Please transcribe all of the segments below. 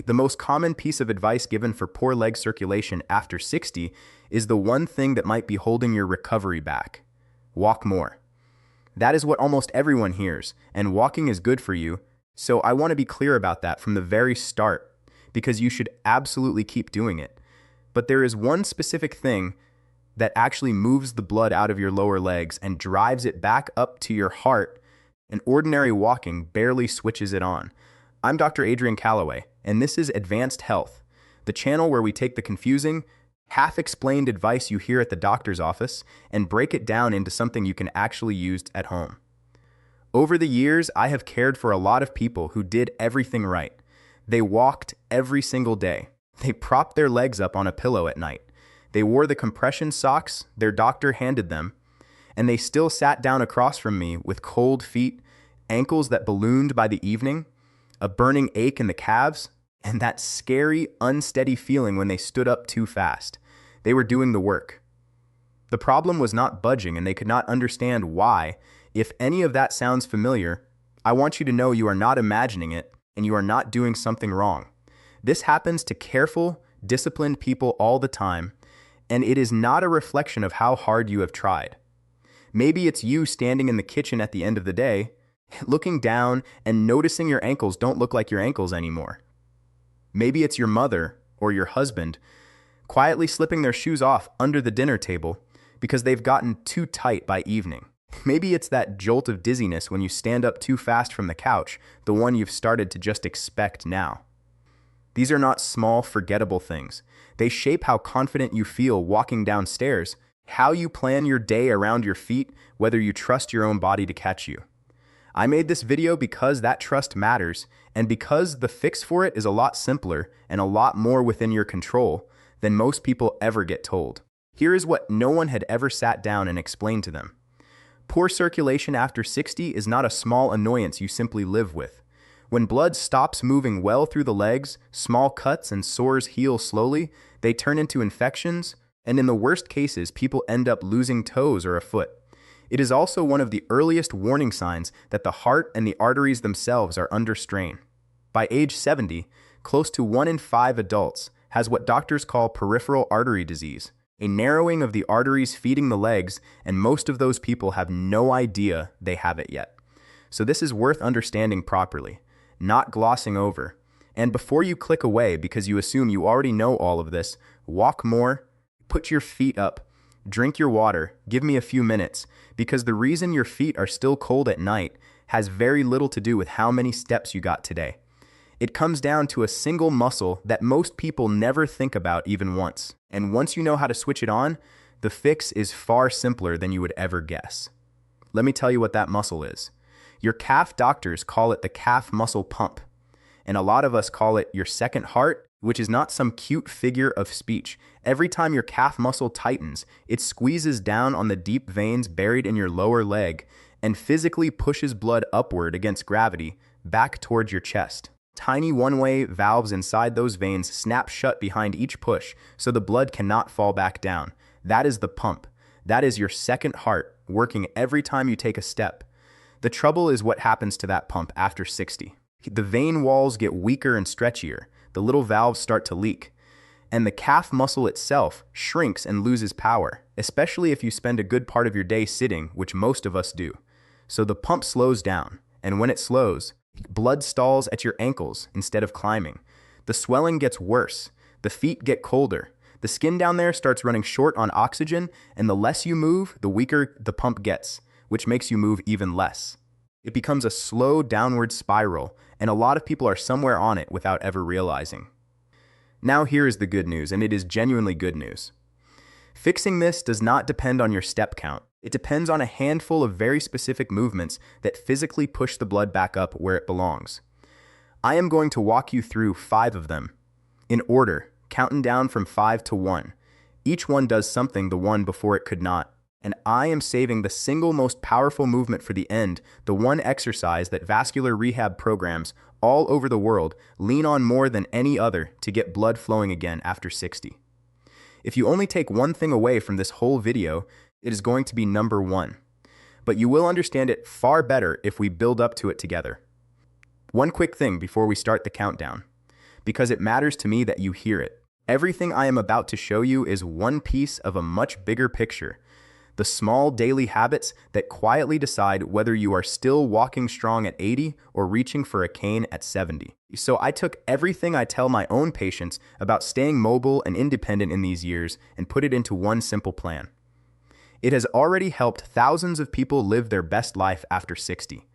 The most common piece of advice given for poor leg circulation after 60 is the one thing that might be holding your recovery back. Walk more. That is what almost everyone hears, and walking is good for you, so I want to be clear about that from the very start, because you should absolutely keep doing it. But there is one specific thing that actually moves the blood out of your lower legs and drives it back up to your heart, and ordinary walking barely switches it on. I'm Dr. Adrian Calloway, and this is Advanced Health, the channel where we take the confusing, half-explained advice you hear at the doctor's office and break it down into something you can actually use at home. Over the years, I have cared for a lot of people who did everything right. They walked every single day. They propped their legs up on a pillow at night. They wore the compression socks their doctor handed them, and they still sat down across from me with cold feet, ankles that ballooned by the evening, a burning ache in the calves, and that scary, unsteady feeling when they stood up too fast. They were doing the work. The problem was not budging, and they could not understand why. If any of that sounds familiar, I want you to know you are not imagining it, and you are not doing something wrong. This happens to careful, disciplined people all the time, and it is not a reflection of how hard you have tried. Maybe it's you standing in the kitchen at the end of the day, looking down and noticing your ankles don't look like your ankles anymore. Maybe it's your mother or your husband quietly slipping their shoes off under the dinner table because they've gotten too tight by evening. Maybe it's that jolt of dizziness when you stand up too fast from the couch, the one you've started to just expect now. These are not small, forgettable things. They shape how confident you feel walking downstairs, how you plan your day around your feet, whether you trust your own body to catch you. I made this video because that trust matters, and because the fix for it is a lot simpler and a lot more within your control than most people ever get told. Here is what no one had ever sat down and explained to them. Poor circulation after 60 is not a small annoyance you simply live with. When blood stops moving well through the legs, small cuts and sores heal slowly, they turn into infections, and in the worst cases, people end up losing toes or a foot. It is also one of the earliest warning signs that the heart and the arteries themselves are under strain. By age 70, close to 1 in 5 adults has what doctors call peripheral artery disease, a narrowing of the arteries feeding the legs, and most of those people have no idea they have it yet. So this is worth understanding properly, not glossing over. And before you click away because you assume you already know all of this, walk more, put your feet up, drink your water, give me a few minutes, because the reason your feet are still cold at night has very little to do with how many steps you got today. It comes down to a single muscle that most people never think about even once. And once you know how to switch it on, the fix is far simpler than you would ever guess. Let me tell you what that muscle is. Your calf doctors call it the calf muscle pump, and a lot of us call it your second heart, which is not some cute figure of speech. Every time your calf muscle tightens, it squeezes down on the deep veins buried in your lower leg and physically pushes blood upward against gravity back towards your chest. Tiny one-way valves inside those veins snap shut behind each push so the blood cannot fall back down. That is the pump. That is your second heart working every time you take a step. The trouble is what happens to that pump after 60. The vein walls get weaker and stretchier. The little valves start to leak, and the calf muscle itself shrinks and loses power, especially if you spend a good part of your day sitting, which most of us do. So the pump slows down, and when it slows, blood stalls at your ankles instead of climbing. The swelling gets worse, the feet get colder, the skin down there starts running short on oxygen, and the less you move, the weaker the pump gets, which makes you move even less. It becomes a slow downward spiral, and a lot of people are somewhere on it without ever realizing. Now here is the good news, and it is genuinely good news. Fixing this does not depend on your step count. It depends on a handful of very specific movements that physically push the blood back up where it belongs. I am going to walk you through 5 of them, in order, counting down from 5 to 1. Each one does something the one before it could not. And I am saving the single most powerful movement for the end, the one exercise that vascular rehab programs all over the world lean on more than any other to get blood flowing again after 60. If you only take one thing away from this whole video, it is going to be number 1. But you will understand it far better if we build up to it together. One quick thing before we start the countdown. because it matters to me that you hear it. Everything I am about to show you is one piece of a much bigger picture. The small daily habits that quietly decide whether you are still walking strong at 80 or reaching for a cane at 70. So I took everything I tell my own patients about staying mobile and independent in these years and put it into one simple plan. It has already helped thousands of people live their best life after 60.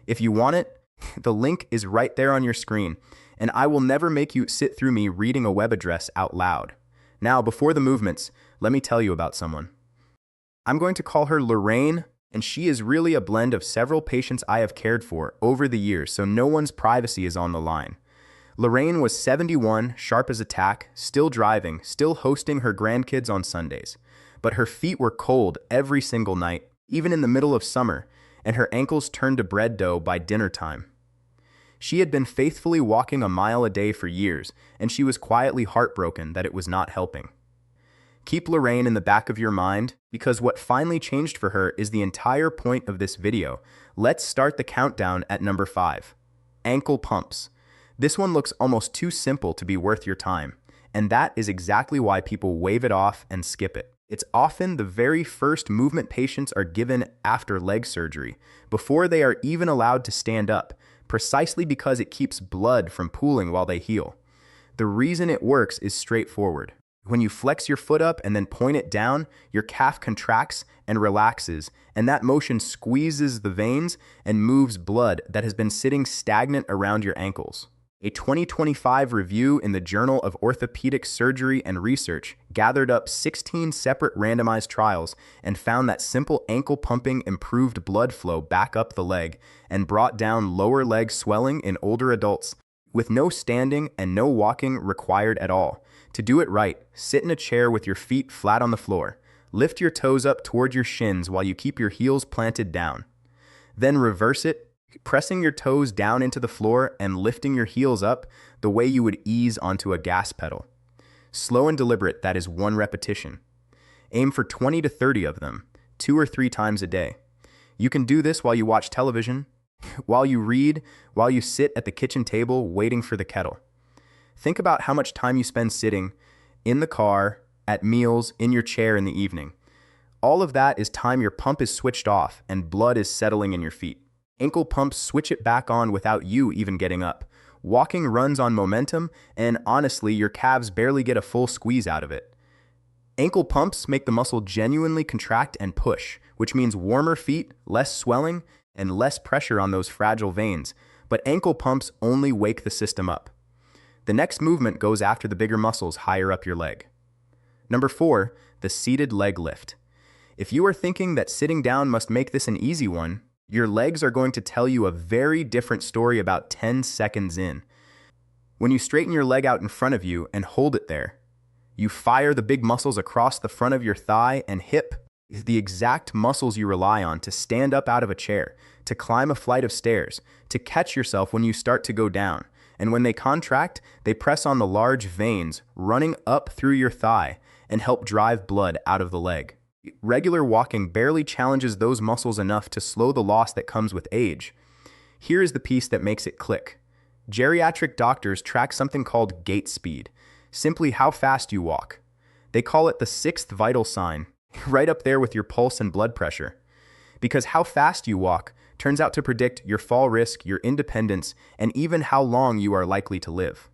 If you want it, the link is right there on your screen, and I will never make you sit through me reading a web address out loud. Now, before the movements, let me tell you about someone. I'm going to call her Lorraine, and she is really a blend of several patients I have cared for over the years, so no one's privacy is on the line. Lorraine was 71, sharp as a tack, still driving, still hosting her grandkids on Sundays. But her feet were cold every single night, even in the middle of summer, and her ankles turned to bread dough by dinner time. She had been faithfully walking a mile a day for years, and she was quietly heartbroken that it was not helping. Keep Lorraine in the back of your mind, because what finally changed for her is the entire point of this video. Let's start the countdown at number 5. Ankle pumps. This one looks almost too simple to be worth your time, and that is exactly why people wave it off and skip it. It's often the very first movement patients are given after leg surgery, before they are even allowed to stand up, precisely because it keeps blood from pooling while they heal. The reason it works is straightforward. When you flex your foot up and then point it down, your calf contracts and relaxes, and that motion squeezes the veins and moves blood that has been sitting stagnant around your ankles. A 2025 review in the Journal of Orthopedic Surgery and Research gathered up 16 separate randomized trials and found that simple ankle pumping improved blood flow back up the leg and brought down lower leg swelling in older adults, with no standing and no walking required at all. To do it right, sit in a chair with your feet flat on the floor. Lift your toes up toward your shins while you keep your heels planted down. Then reverse it, pressing your toes down into the floor and lifting your heels up the way you would ease onto a gas pedal. Slow and deliberate, that is 1 repetition. Aim for 20 to 30 of them, 2 or 3 times a day. You can do this while you watch television, while you read, while you sit at the kitchen table waiting for the kettle. Think about how much time you spend sitting, in the car, at meals, in your chair in the evening. All of that is time your pump is switched off and blood is settling in your feet. Ankle pumps switch it back on without you even getting up. Walking runs on momentum, and honestly, your calves barely get a full squeeze out of it. Ankle pumps make the muscle genuinely contract and push, which means warmer feet, less swelling, and less pressure on those fragile veins. But ankle pumps only wake the system up. The next movement goes after the bigger muscles higher up your leg. Number 4, the seated leg lift. If you are thinking that sitting down must make this an easy one, your legs are going to tell you a very different story about 10 seconds in. When you straighten your leg out in front of you and hold it there, you fire the big muscles across the front of your thigh and hip, the exact muscles you rely on to stand up out of a chair, to climb a flight of stairs, to catch yourself when you start to go down. And when they contract, they press on the large veins running up through your thigh and help drive blood out of the leg. Regular walking barely challenges those muscles enough to slow the loss that comes with age. Here is the piece that makes it click. Geriatric doctors track something called gait speed, simply how fast you walk. They call it the 6th vital sign, right up there with your pulse and blood pressure. Because how fast you walk turns out to predict your fall risk, your independence, and even how long you are likely to live.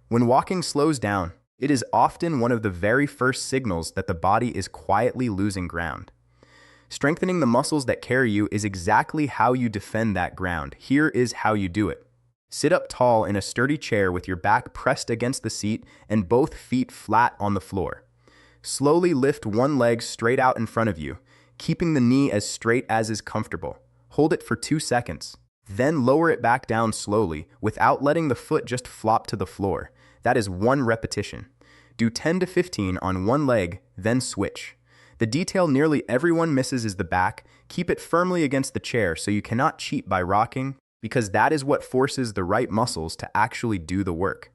When walking slows down, it is often one of the very first signals that the body is quietly losing ground. Strengthening the muscles that carry you is exactly how you defend that ground. Here is how you do it. Sit up tall in a sturdy chair with your back pressed against the seat and both feet flat on the floor. Slowly lift one leg straight out in front of you, keeping the knee as straight as is comfortable. Hold it for 2 seconds. Then lower it back down slowly without letting the foot just flop to the floor. That is 1 repetition. Do 10 to 15 on one leg, then switch. The detail nearly everyone misses is the back. Keep it firmly against the chair so you cannot cheat by rocking, because that is what forces the right muscles to actually do the work.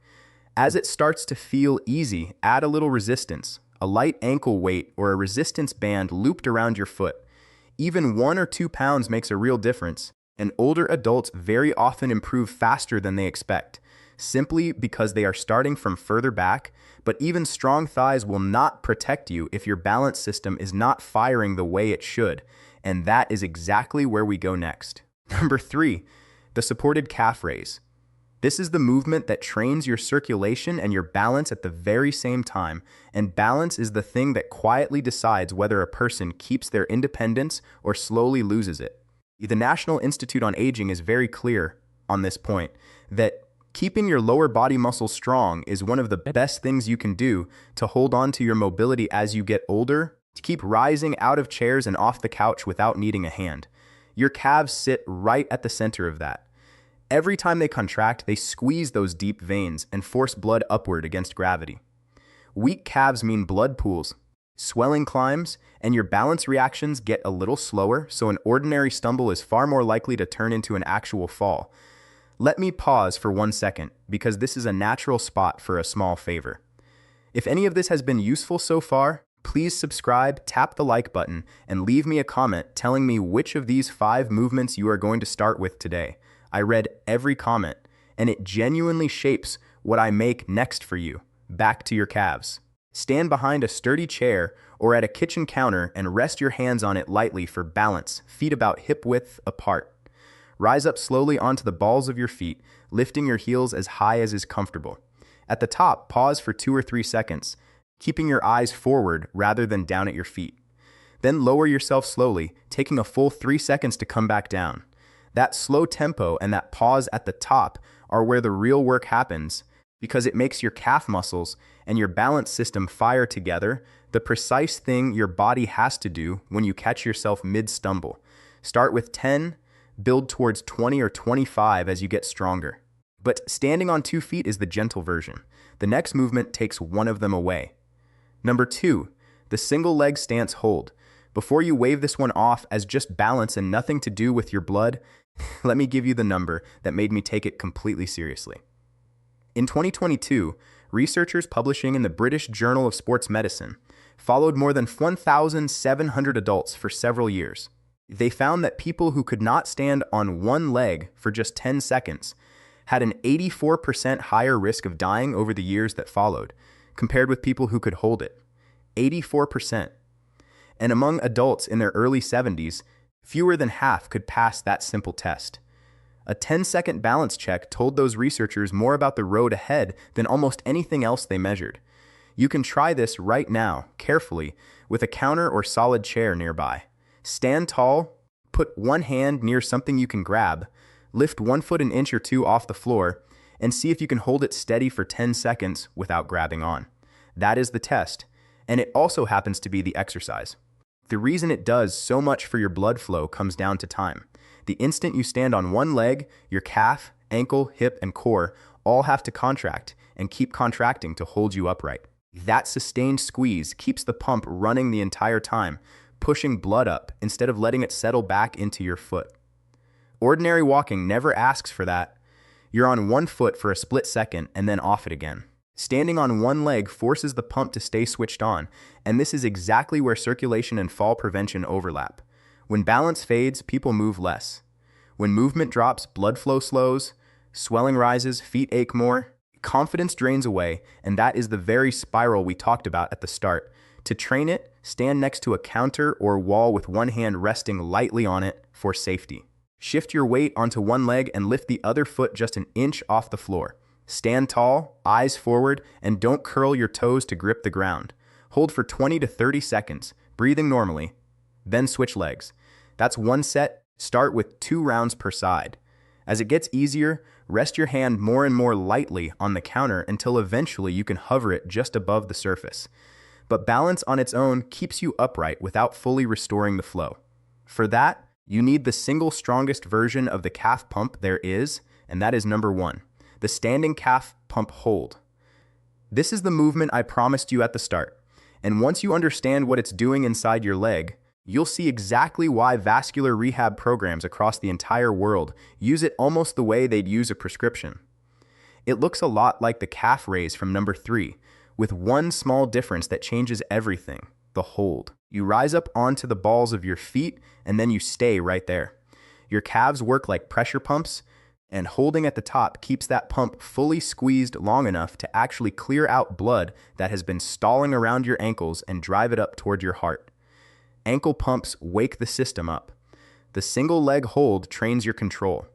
As it starts to feel easy, add a little resistance, a light ankle weight or a resistance band looped around your foot. Even 1 or 2 pounds makes a real difference, and older adults very often improve faster than they expect. simply because they are starting from further back, but even strong thighs will not protect you if your balance system is not firing the way it should, and that is exactly where we go next. Number 3, the supported calf raise. This is the movement that trains your circulation and your balance at the very same time, and balance is the thing that quietly decides whether a person keeps their independence or slowly loses it. The National Institute on Aging is very clear on this point, that keeping your lower body muscles strong is one of the best things you can do to hold on to your mobility as you get older, to keep rising out of chairs and off the couch without needing a hand. Your calves sit right at the center of that. Every time they contract, they squeeze those deep veins and force blood upward against gravity. Weak calves mean blood pools, swelling climbs, and your balance reactions get a little slower, so an ordinary stumble is far more likely to turn into an actual fall. Let me pause for 1 second, because this is a natural spot for a small favor. If any of this has been useful so far, please subscribe, tap the like button, and leave me a comment telling me which of these 5 movements you are going to start with today. I read every comment, and it genuinely shapes what I make next for you. Back to your calves. Stand behind a sturdy chair or at a kitchen counter and rest your hands on it lightly for balance, feet about hip width apart. Rise up slowly onto the balls of your feet, lifting your heels as high as is comfortable. At the top, pause for 2 or 3 seconds, keeping your eyes forward rather than down at your feet. Then lower yourself slowly, taking a full 3 seconds to come back down. That slow tempo and that pause at the top are where the real work happens, because it makes your calf muscles and your balance system fire together, the precise thing your body has to do when you catch yourself mid-stumble. Start with 10, build towards 20 or 25 as you get stronger. But standing on 2 feet is the gentle version. The next movement takes one of them away. Number 2, the single leg stance hold. Before you wave this one off as just balance and nothing to do with your blood, let me give you the number that made me take it completely seriously. In 2022, researchers publishing in the British Journal of Sports Medicine followed more than 1,700 adults for several years. They found that people who could not stand on one leg for just 10 seconds had an 84% higher risk of dying over the years that followed, compared with people who could hold it. 84%. And among adults in their early 70s, fewer than half could pass that simple test. A 10-second balance check told those researchers more about the road ahead than almost anything else they measured. You can try this right now, carefully, with a counter or solid chair nearby. Stand tall, put one hand near something you can grab, lift 1 foot an inch or 2 off the floor, and see if you can hold it steady for 10 seconds without grabbing on. That is the test, and it also happens to be the exercise. The reason it does so much for your blood flow comes down to time. The instant you stand on one leg, your calf, ankle, hip, and core all have to contract and keep contracting to hold you upright. That sustained squeeze keeps the pump running the entire time, pushing blood up instead of letting it settle back into your foot. Ordinary walking never asks for that. You're on 1 foot for a split second and then off it again. Standing on one leg forces the pump to stay switched on, and this is exactly where circulation and fall prevention overlap. When balance fades, people move less. When movement drops, blood flow slows, swelling rises, feet ache more, confidence drains away, and that is the very spiral we talked about at the start. To train it, stand next to a counter or wall with one hand resting lightly on it for safety. Shift your weight onto one leg and lift the other foot just an inch off the floor. Stand tall, eyes forward, and don't curl your toes to grip the ground. Hold for 20 to 30 seconds, breathing normally. Then switch legs. That's 1 set. Start with 2 rounds per side. As it gets easier, rest your hand more and more lightly on the counter until eventually you can hover it just above the surface. But balance on its own keeps you upright without fully restoring the flow. For that, you need the single strongest version of the calf pump there is, and that is number 1. The standing calf pump hold. This is the movement I promised you at the start, and once you understand what it's doing inside your leg, you'll see exactly why vascular rehab programs across the entire world use it almost the way they'd use a prescription. It looks a lot like the calf raise from number 3, with one small difference that changes everything: the hold. You rise up onto the balls of your feet, and then you stay right there. Your calves work like pressure pumps, And holding at the top keeps that pump fully squeezed long enough to actually clear out blood that has been stalling around your ankles and drive it up toward your heart. Ankle pumps wake the system up. The single leg hold trains your control.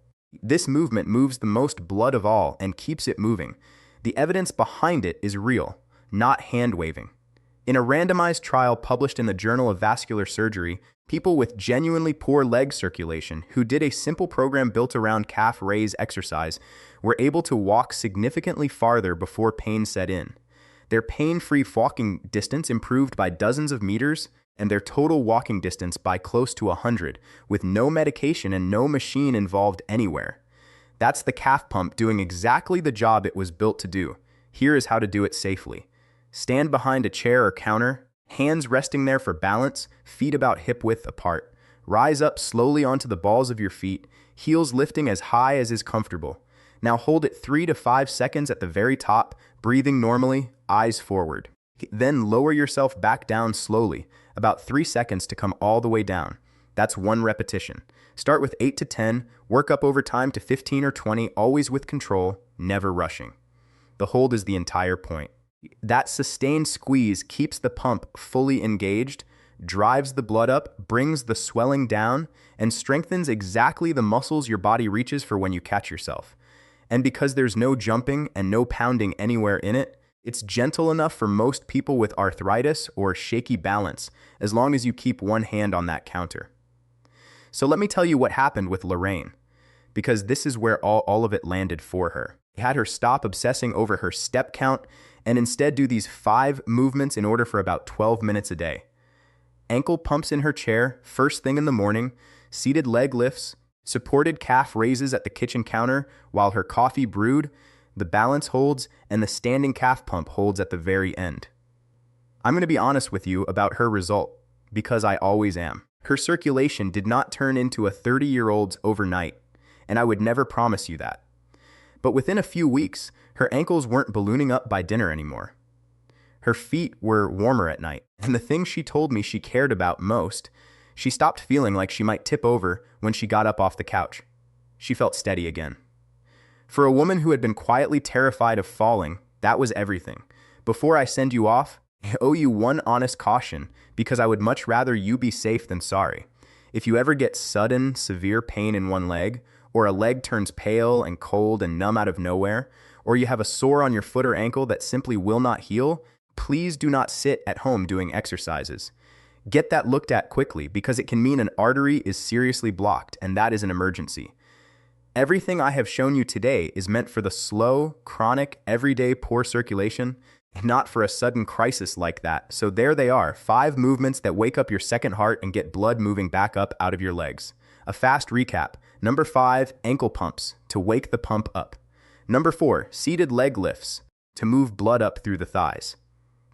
This movement moves the most blood of all and keeps it moving. The evidence behind it is real, not hand-waving. In a randomized trial published in the Journal of Vascular Surgery, people with genuinely poor leg circulation who did a simple program built around calf raise exercise were able to walk significantly farther before pain set in. Their pain-free walking distance improved by dozens of meters, and their total walking distance by close to 100, with no medication and no machine involved anywhere. That's the calf pump doing exactly the job it was built to do. Here is how to do it safely. Stand behind a chair or counter, hands resting there for balance, feet about hip width apart. Rise up slowly onto the balls of your feet, heels lifting as high as is comfortable. Now hold it 3 to 5 seconds at the very top, breathing normally, eyes forward. Then lower yourself back down slowly, about 3 seconds to come all the way down. That's 1 repetition. Start with 8 to 10, work up over time to 15 or 20, always with control, never rushing. The hold is the entire point. That sustained squeeze keeps the pump fully engaged, drives the blood up, brings the swelling down, and strengthens exactly the muscles your body reaches for when you catch yourself. And because there's no jumping and no pounding anywhere in it, it's gentle enough for most people with arthritis or shaky balance, as long as you keep one hand on that counter. So let me tell you what happened with Lorraine, because this is where all of it landed for her. I had her stop obsessing over her step count and instead do these 5 movements in order for about 12 minutes a day. Ankle pumps in her chair, first thing in the morning, seated leg lifts, supported calf raises at the kitchen counter while her coffee brewed, the balance holds, and the standing calf pump holds at the very end. I'm going to be honest with you about her result, because I always am. Her circulation did not turn into a 30-year-old's overnight, and I would never promise you that. But within a few weeks, her ankles weren't ballooning up by dinner anymore. Her feet were warmer at night, and the thing she told me she cared about most, she stopped feeling like she might tip over when she got up off the couch. She felt steady again. For a woman who had been quietly terrified of falling, that was everything. Before I send you off, I owe you one honest caution, because I would much rather you be safe than sorry. If you ever get sudden, severe pain in one leg, or a leg turns pale and cold and numb out of nowhere, or you have a sore on your foot or ankle that simply will not heal, please do not sit at home doing exercises. Get that looked at quickly, because it can mean an artery is seriously blocked, and that is an emergency. Everything I have shown you today is meant for the slow, chronic, everyday poor circulation, not for a sudden crisis like that. So there they are, 5 movements that wake up your second heart and get blood moving back up out of your legs. A fast recap. Number 5, ankle pumps, to wake the pump up. Number 4, seated leg lifts, to move blood up through the thighs.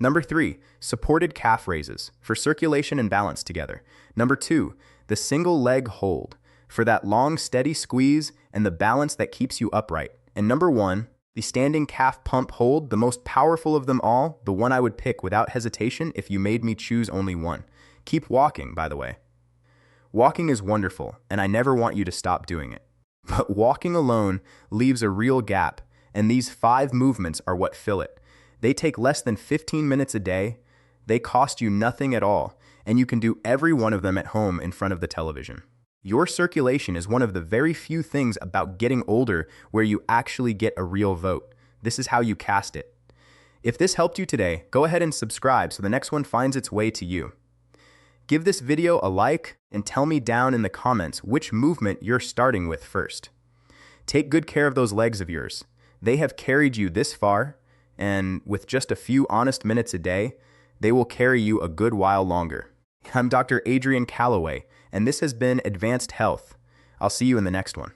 Number 3, supported calf raises, for circulation and balance together. Number 2, the single leg hold, for that long, steady squeeze and the balance that keeps you upright. And number 1, the standing calf pump hold, the most powerful of them all, the one I would pick without hesitation if you made me choose only one. Keep walking, by the way. Walking is wonderful, and I never want you to stop doing it. But walking alone leaves a real gap, and these 5 movements are what fill it. They take less than 15 minutes a day, they cost you nothing at all, and you can do every one of them at home in front of the television. Your circulation is one of the very few things about getting older where you actually get a real vote. This is how you cast it. If this helped you today, go ahead and subscribe so the next one finds its way to you. Give this video a like and tell me down in the comments which movement you're starting with first. Take good care of those legs of yours. They have carried you this far, and with just a few honest minutes a day, they will carry you a good while longer. I'm Dr. Adrian Calloway, and this has been Advanced Health. I'll see you in the next one.